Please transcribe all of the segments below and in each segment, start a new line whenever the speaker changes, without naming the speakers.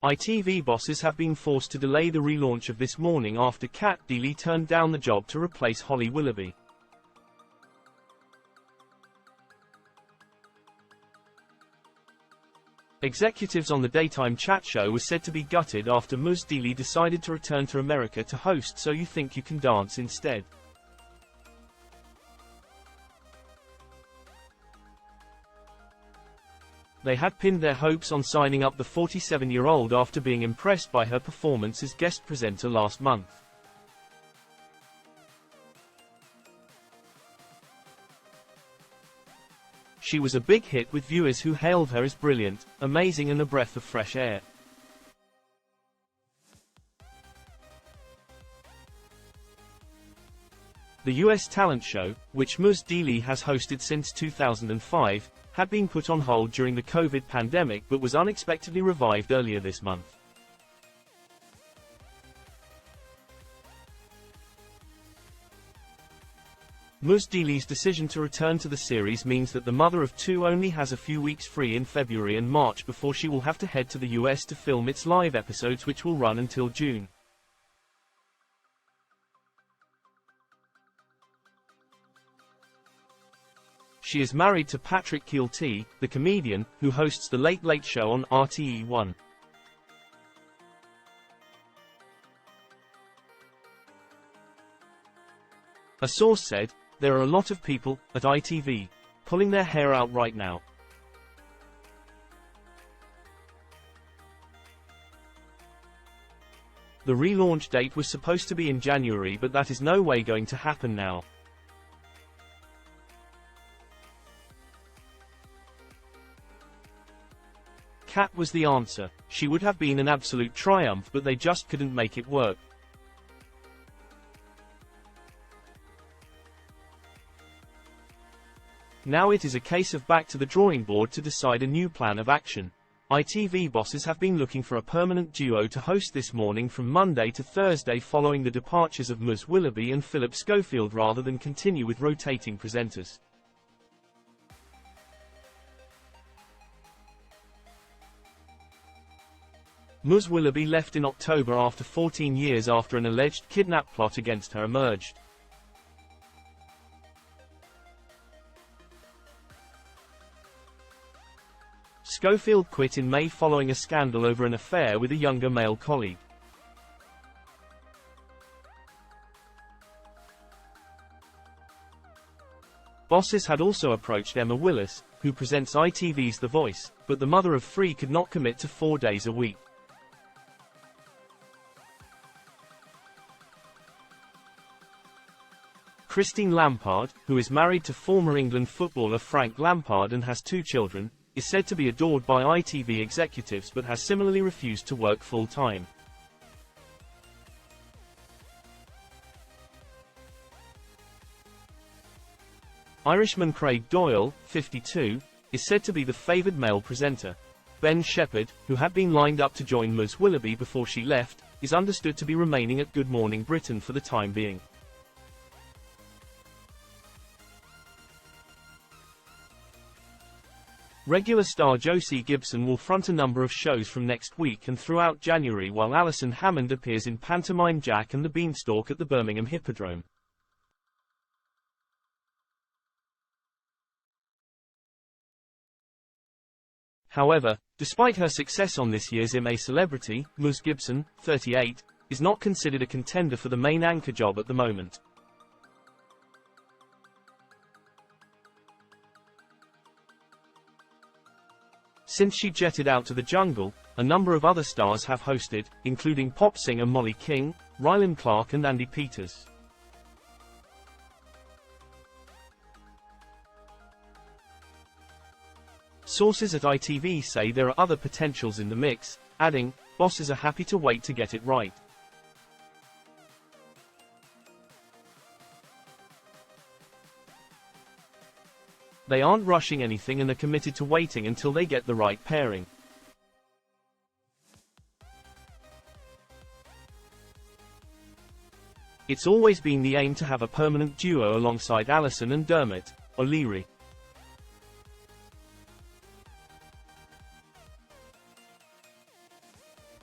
ITV bosses have been forced to delay the relaunch of This Morning after Cat Deeley turned down the job to replace Holly Willoughby. Executives on the daytime chat show were said to be gutted after Ms. Deeley decided to return to America to host So You Think You Can Dance instead. They had pinned their hopes on signing up the 47-year-old after being impressed by her performance as guest presenter last month. She was a big hit with viewers who hailed her as brilliant, amazing and a breath of fresh air. The US talent show, which Ms. Deeley has hosted since 2005, had been put on hold during the COVID pandemic but was unexpectedly revived earlier this month. Ms. Deeley's decision to return to the series means that the mother of two only has a few weeks free in February and March before she will have to head to the US to film its live episodes, which will run until June. She is married to Patrick Keelty, the comedian, who hosts The Late Late Show on RTE1. A source said, "There are a lot of people, at ITV, pulling their hair out right now. The relaunch date was supposed to be in January, but that is no way going to happen now." Cat was the answer. She would have been an absolute triumph, but they just couldn't make it work. Now it is a case of back to the drawing board to decide a new plan of action. ITV bosses have been looking for a permanent duo to host This Morning from Monday to Thursday following the departures of Ms. Willoughby and Philip Schofield rather than continue with rotating presenters. Ms. Willoughby left in October after 14 years after an alleged kidnap plot against her emerged. Schofield quit in May following a scandal over an affair with a younger male colleague. Bosses had also approached Emma Willis, who presents ITV's The Voice, but the mother of three could not commit to 4 days a week. Christine Lampard, who is married to former England footballer Frank Lampard and has 2 children, is said to be adored by ITV executives but has similarly refused to work full-time. Irishman Craig Doyle, 52, is said to be the favoured male presenter. Ben Shepherd, who had been lined up to join Ms. Willoughby before she left, is understood to be remaining at Good Morning Britain for the time being. Regular star Josie Gibson will front a number of shows from next week and throughout January, while Alison Hammond appears in pantomime Jack and the Beanstalk at the Birmingham Hippodrome. However, despite her success on this year's I'm a Celebrity, Ms. Gibson, 38, is not considered a contender for the main anchor job at the moment. Since she jetted out to the jungle, a number of other stars have hosted, including pop singer Molly King, Rylan Clark and Andy Peters. Sources at ITV say there are other potentials in the mix, adding, "Bosses are happy to wait to get it right." They aren't rushing anything and are committed to waiting until they get the right pairing. It's always been the aim to have a permanent duo alongside Alison and Dermot O'Leary.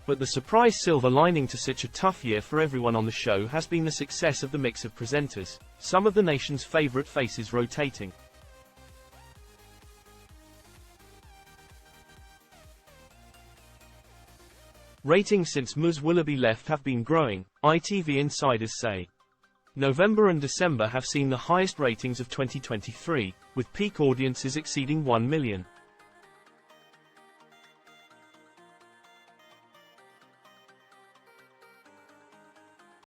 But the surprise silver lining to such a tough year for everyone on the show has been the success of the mix of presenters, some of the nation's favorite faces rotating. Ratings since Ms. Willoughby left have been growing, ITV insiders say. November and December have seen the highest ratings of 2023, with peak audiences exceeding 1 million.